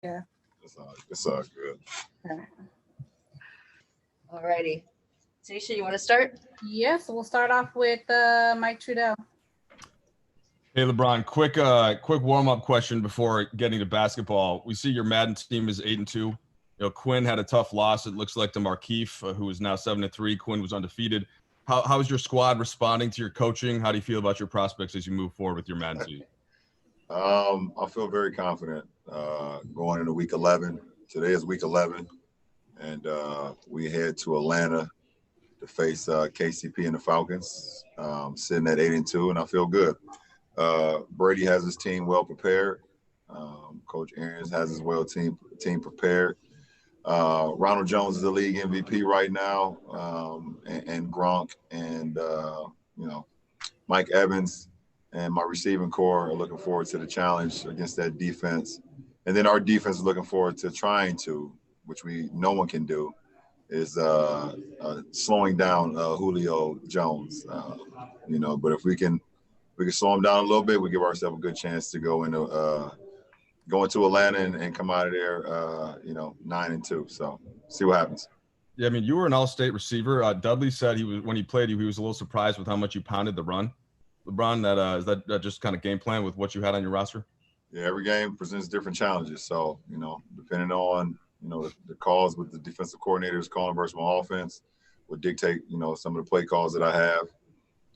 Yeah. It's all good. All righty. Tanisha, you want to start? Yes, we'll start off with Mike Trudell. Hey, LeBron, quick warm-up question before getting to basketball. We see your Madden team is 8-2. You know, Quinn had a tough loss. It looks like to Markeith, who is now 7-3. Quinn was undefeated. How is your squad responding to your coaching? How do you feel about your prospects as you move forward with your Madden season? I feel very confident going into week 11. Today is week 11, and we head to Atlanta to face KCP and the Falcons, sitting at 8-2, and I feel good. Brady has his team well prepared. Coach Arians has his team prepared. Ronald Jones is the league MVP right now, and Gronk and Mike Evans and my receiving core are looking forward to the challenge against that defense. And then our defense is looking forward to trying to, which no one can do, is slowing down Julio Jones. But if we can slow him down a little bit, we give ourselves a good chance to go into Atlanta and come out of there, 9-2. So see what happens. Yeah, I mean, you were an all-state receiver. Dudley said when he played, he was a little surprised with how much you pounded the run. LeBron, is that just kind of game plan with what you had on your roster? Yeah, every game presents different challenges. So, depending on, the calls with the defensive coordinators calling versus my offense would dictate, some of the play calls that I have.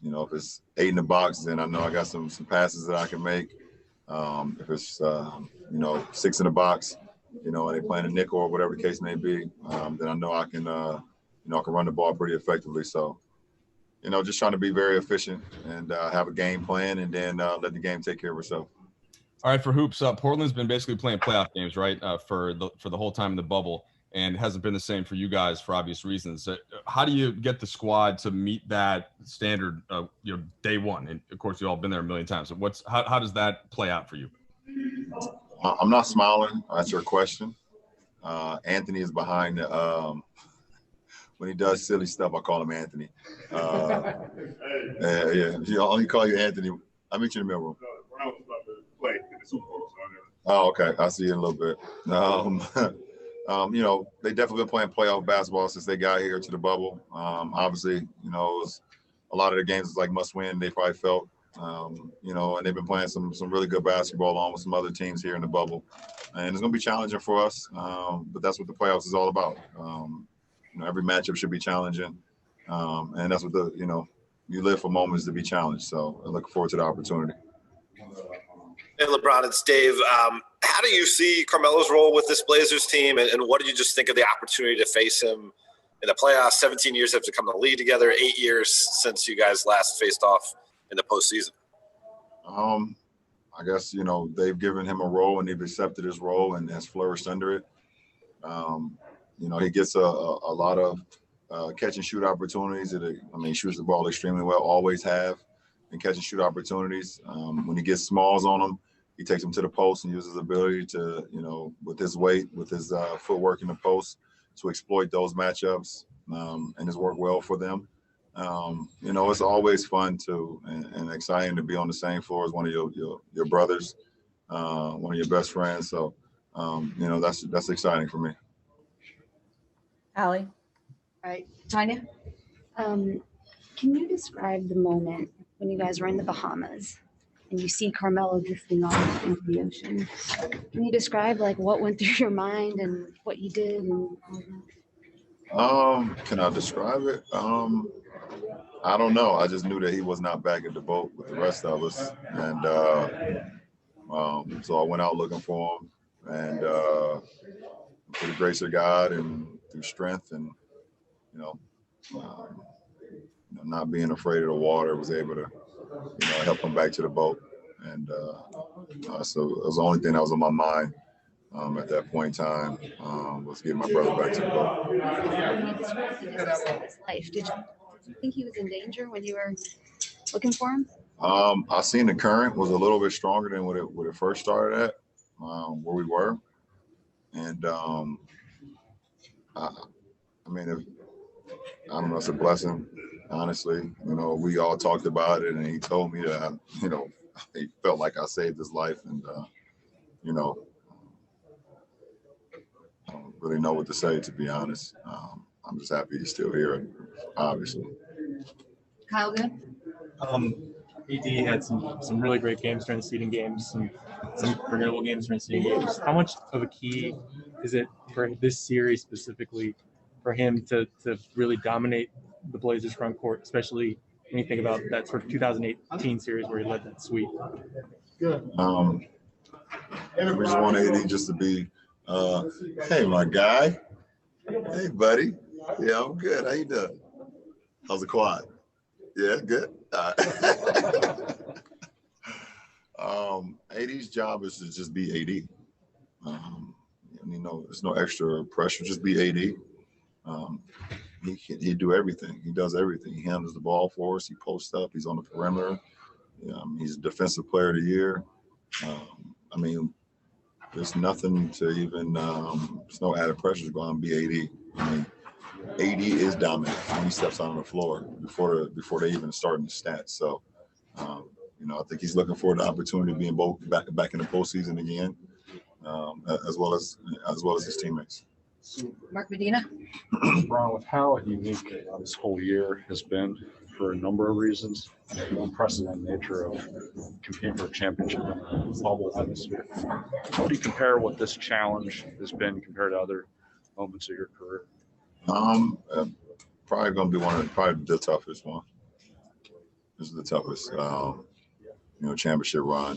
If it's 8 in the box, then I know I got some passes that I can make. If it's, 6 in the box, and they playing a nickel or whatever the case may be, then I know I can, I can run the ball pretty effectively. So, just trying to be very efficient and have a game plan and then let the game take care of itself. All right, for hoops, Portland's been basically playing playoff games, right, for the whole time in the bubble, and it hasn't been the same for you guys for obvious reasons. How do you get the squad to meet that standard, day one? And of course, you've all been there a million times. So how does that play out for you? I'm not smiling. That's your question. Anthony is behind the. When he does silly stuff, I call him Anthony. Yeah, he'll only call you Anthony. I'll meet you in the mailroom. Oh, okay. I'll see you in a little bit. They definitely been playing playoff basketball since they got here to the bubble. Obviously, a lot of the games is like must win. They probably felt, and they've been playing some really good basketball along with some other teams here in the bubble. And it's going to be challenging for us, but that's what the playoffs is all about. Every matchup should be challenging, and that's what you live for moments to be challenged. So I look forward to the opportunity. Hey, LeBron, it's Dave. How do you see Carmelo's role with this Blazers team, and what did you just think of the opportunity to face him in the playoffs? 17 years have to come to the league together, 8 years since you guys last faced off in the postseason. I guess, they've given him a role and they've accepted his role and has flourished under it. He gets a lot of catch and shoot opportunities. He shoots the ball extremely well, always have, and catch and shoot opportunities. When he gets smalls on him, he takes them to the post and uses his ability to, with his weight, with his footwork in the post, to exploit those matchups and has worked well for them. It's always fun too and exciting to be on the same floor as one of your brothers, one of your best friends. So, that's exciting for me. Allie. All right. Tanya? Can you describe the moment when you guys were in the Bahamas and you see Carmelo drifting off into the ocean? Can you describe what went through your mind and what you did and all that? Can I describe it? I don't know. I just knew that he was not back at the boat with the rest of us, and so I went out looking for him, and through the grace of God and through strength and not being afraid of the water, was able to help him back to the boat, and so it was the only thing that was on my mind at that point in time, was getting my brother back to the boat. When you described the distance of his life, did you think he was in danger when you were looking for him? I seen the current was a little bit stronger than what it first started at, where we were, and I don't know, it's a blessing, honestly. We all talked about it, and he told me that, he felt like I saved his life, and really know what to say, to be honest. I'm just happy he's still here, obviously. Kyle, good. AD had some really great games during the seeding games, some forgettable games during the seeding games. How much of a key is it for this series specifically for him to really dominate the Blazers front court, especially when you think about that sort of 2018 series where he led that sweep? We just want AD just to be, hey, my guy. Hey, buddy. Yeah, I'm good. How you doing? How's the quad? Yeah, good. All right. AD's job is to just be AD. There's no extra pressure. Just be AD. He do everything. He does everything. He handles the ball for us. He posts up. He's on the perimeter. He's a defensive player of the year. There's nothing to even. There's no added pressure to go out and be AD. AD is dominant when he steps out on the floor before they even start in the stats. So, I think he's looking forward to the opportunity to be back in the postseason again, as well as his teammates. Mark Medina. LeBron, with how unique this whole year has been for a number of reasons, the unprecedented nature of competing for a championship in a bubble atmosphere. How do you compare what this challenge has been compared to other moments of your career? Probably going to be probably the toughest one. This is the toughest, championship run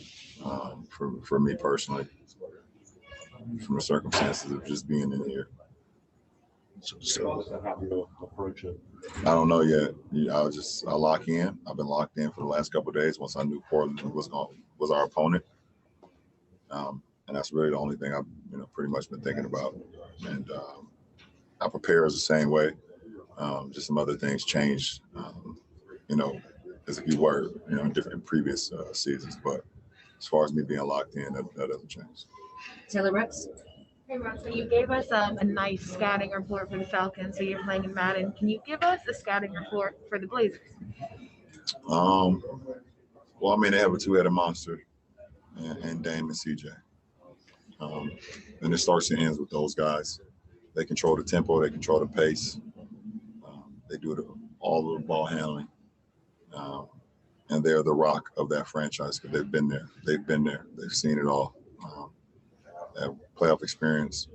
for me personally, from the circumstances of just being in here. So how do you approach it? I don't know yet. I lock in. I've been locked in for the last couple of days once I knew Portland was our opponent. And that's really the only thing I've pretty much been thinking about. And I prepare as the same way. Just some other things changed, as if you were, in different previous seasons. But as far as me being locked in, that doesn't change. Taylor Brooks. Hey, Rob, so you gave us a nice scouting report for the Falcons. So you're playing in Madden. Can you give us a scouting report for the Blazers? They have a two-headed monster and Dame and CJ. And it starts and ends with those guys. They control the tempo. They control the pace. They do all of the ball handling. And they're the rock of that franchise because they've been there. They've seen it all. They have playoff experience.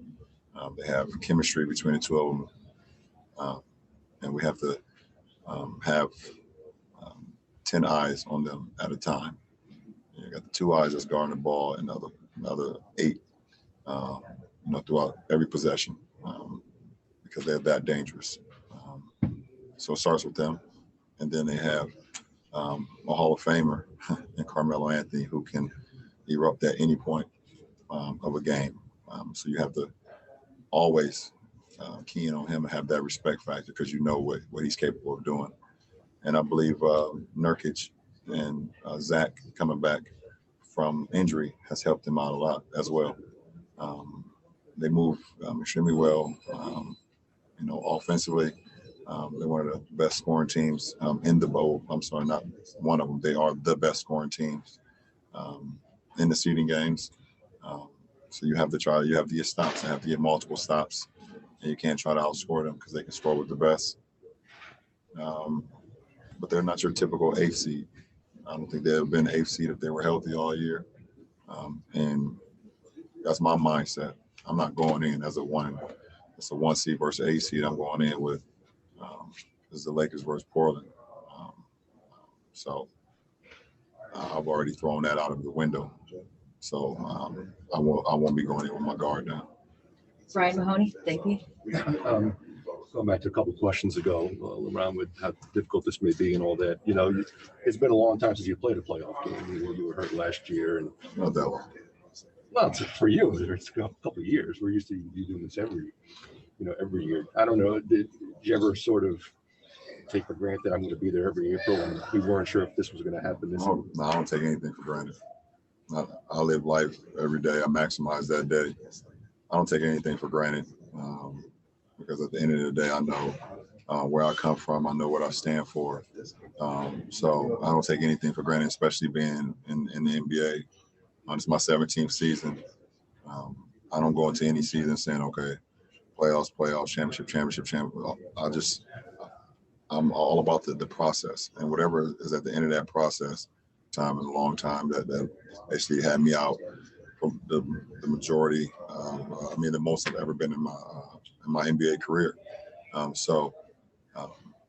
They have chemistry between the two of them. And we have to have 10 eyes on them at a time. You got the 2 eyes that's guarding the ball and another 8, throughout every possession because they're that dangerous. So it starts with them. And then they have a Hall of Famer in Carmelo Anthony who can erupt at any point of a game. So you have to always key in on him and have that respect factor because you know what he's capable of doing. And I believe Nurkic and Zach coming back from injury has helped him out a lot as well. They move extremely well, offensively. They're one of the best scoring teams in the bowl. I'm sorry, not one of them. They are the best scoring teams in the seeding games. So you have to get stops. You have to get multiple stops. And you can't try to outscore them because they can score with the best. But they're not your typical 8th seed. I don't think they've ever been 8th seed if they were healthy all year. And that's my mindset. I'm not going in as a 1 seed versus 8 seed. I'm going in with is the Lakers versus Portland. So I've already thrown that out of the window. So I won't be going in with my guard down. Brian Mahoney. Thank you. Going back to a couple of questions ago, around with how difficult this may be and all that. It's been a long time since you played a playoff game. You were hurt last year, and Not that long. well, for you, it's a couple of years. We're used to you doing this every year. I don't know. Did you ever sort of take for granted I'm going to be there every April, and we weren't sure if this was going to happen this year? No, I don't take anything for granted. I live life every day. I maximize that day. I don't take anything for granted because at the end of the day, I know where I come from. I know what I stand for. So I don't take anything for granted, especially being in the NBA. It's my 17th season. I don't go into any season saying, okay, playoffs, championship. I'm all about the process, and whatever is at the end of that process. Time is a long time that basically had me out from the majority. The most I've ever been in my NBA career. So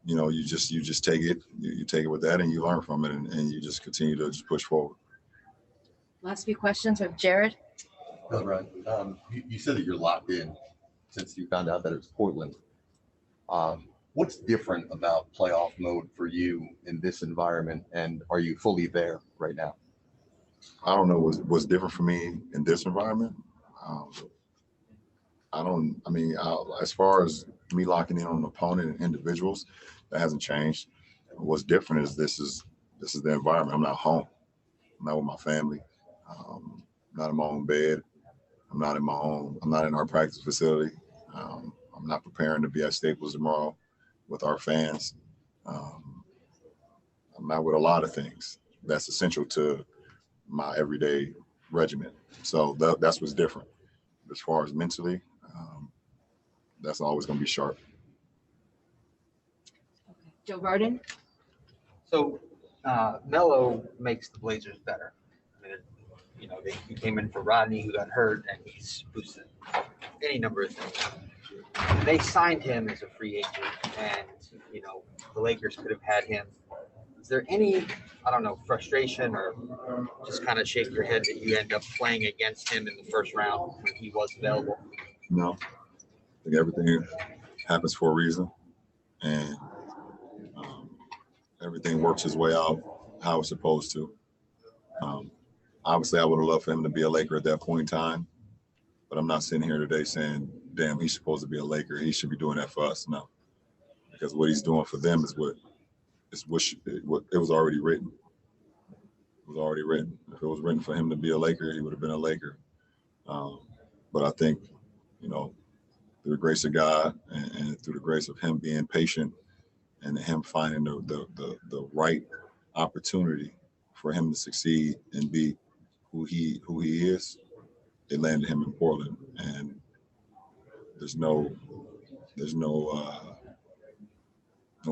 you just take it, you take it with that, and you learn from it, and you just continue to just push forward. Last few questions from Jared. LeBron, you said that you're locked in since you found out that it was Portland. What's different about playoff mode for you in this environment, and are you fully there right now? I don't know what's different for me in this environment. As far as me locking in on an opponent and individuals, that hasn't changed. What's different is this is the environment. I'm not home. I'm not with my family. I'm not in my own bed. I'm not in our practice facility. I'm not preparing to be at Staples tomorrow with our fans. I'm not with a lot of things that's essential to my everyday regimen. So that's what's different. As far as mentally, that's always going to be sharp. Joe Varden. So Melo makes the Blazers better. He came in for Rodney, who got hurt, and he's boosted any number of things. They signed him as a free agent, and the Lakers could have had him. Is there any, frustration or just kind of shake your head that you end up playing against him in the first round when he was available? No, I think everything happens for a reason, and everything works its way out how it's supposed to. Obviously, I would have loved for him to be a Laker at that point in time, but I'm not sitting here today saying, damn, he's supposed to be a Laker. He should be doing that for us. No, because what he's doing for them is what it was already written. It was already written. If it was written for him to be a Laker, he would have been a Laker. But I think, through the grace of God and through the grace of him being patient and him finding the right opportunity for him to succeed and be who he is, it landed him in Portland, and there's no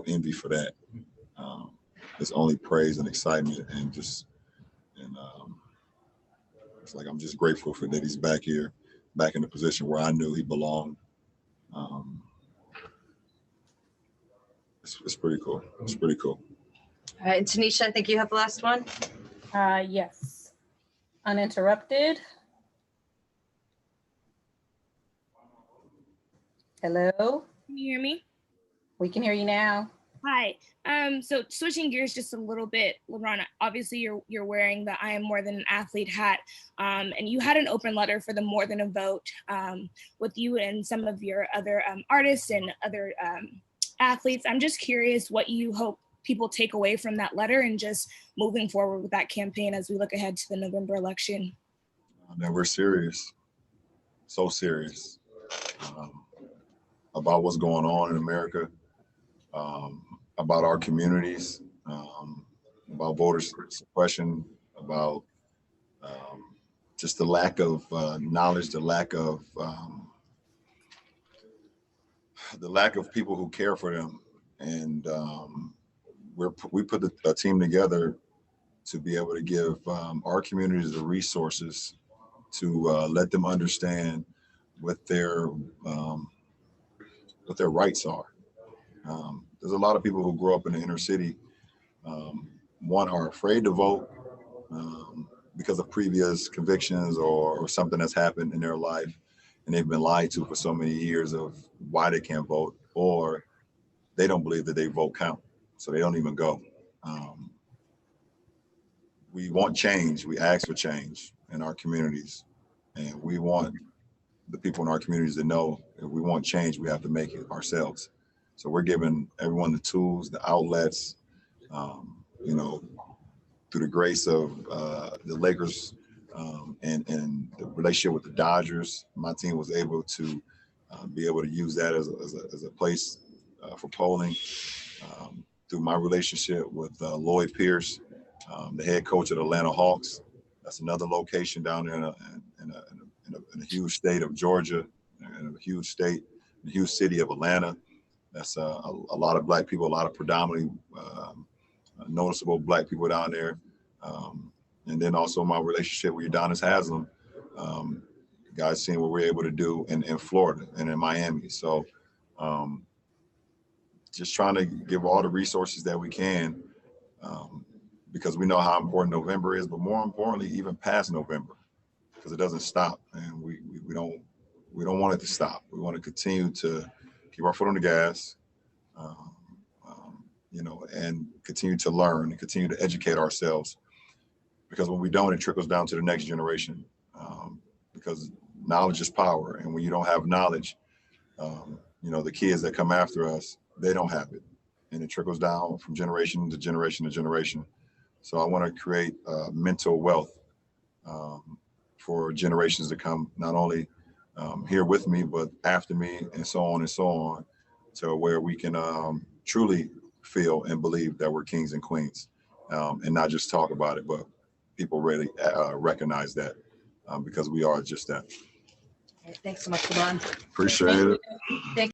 envy for that. It's only praise and excitement, and it's like I'm just grateful for that he's back here, back in the position where I knew he belonged. It's pretty cool. It's pretty cool. All right, and Tanisha, I think you have the last one. Yes. Uninterrupted. Hello? Can you hear me? We can hear you now. Hi. So switching gears just a little bit, LeBron, obviously you're wearing the I am more than an athlete hat, and you had an open letter for the More Than a Vote with you and some of your other artists and other athletes. I'm just curious what you hope people take away from that letter and just moving forward with that campaign as we look ahead to the November election. That we're serious, so serious about what's going on in America, about our communities, about voter suppression, about just the lack of knowledge, the lack of people who care for them. And we put a team together to be able to give our communities the resources to let them understand what their rights are. There's a lot of people who grow up in the inner city, one, are afraid to vote because of previous convictions or something that's happened in their life, and they've been lied to for so many years of why they can't vote, or they don't believe that they vote count, so they don't even go. We want change. We ask for change in our communities, and we want the people in our communities to know if we want change, we have to make it ourselves. So we're giving everyone the tools, the outlets, through the grace of the Lakers and the relationship with the Dodgers. My team was able to be able to use that as a place for polling. Through my relationship with Lloyd Pierce, the head coach of the Atlanta Hawks. That's another location down there in a huge state of Georgia, in a huge state. huge city of Atlanta. That's a lot of Black people, a lot of predominantly noticeable Black people down there. And then also my relationship with Udonis Haslam, guys seeing what we're able to do in Florida and in Miami. So just trying to give all the resources that we can, because we know how important November is, but more importantly, even past November, because it doesn't stop, and we don't want it to stop. We want to continue to keep our foot on the gas, and continue to learn and continue to educate ourselves, because when we don't, it trickles down to the next generation, because knowledge is power, and when you don't have knowledge, the kids that come after us, they don't have it, and it trickles down from generation to generation to generation. So I want to create mental wealth for generations to come, not only here with me, but after me, and so on, to where we can truly feel and believe that we're kings and queens, and not just talk about it, but people really recognize that, because we are just that. Thanks so much, LeBron. Appreciate it. Thank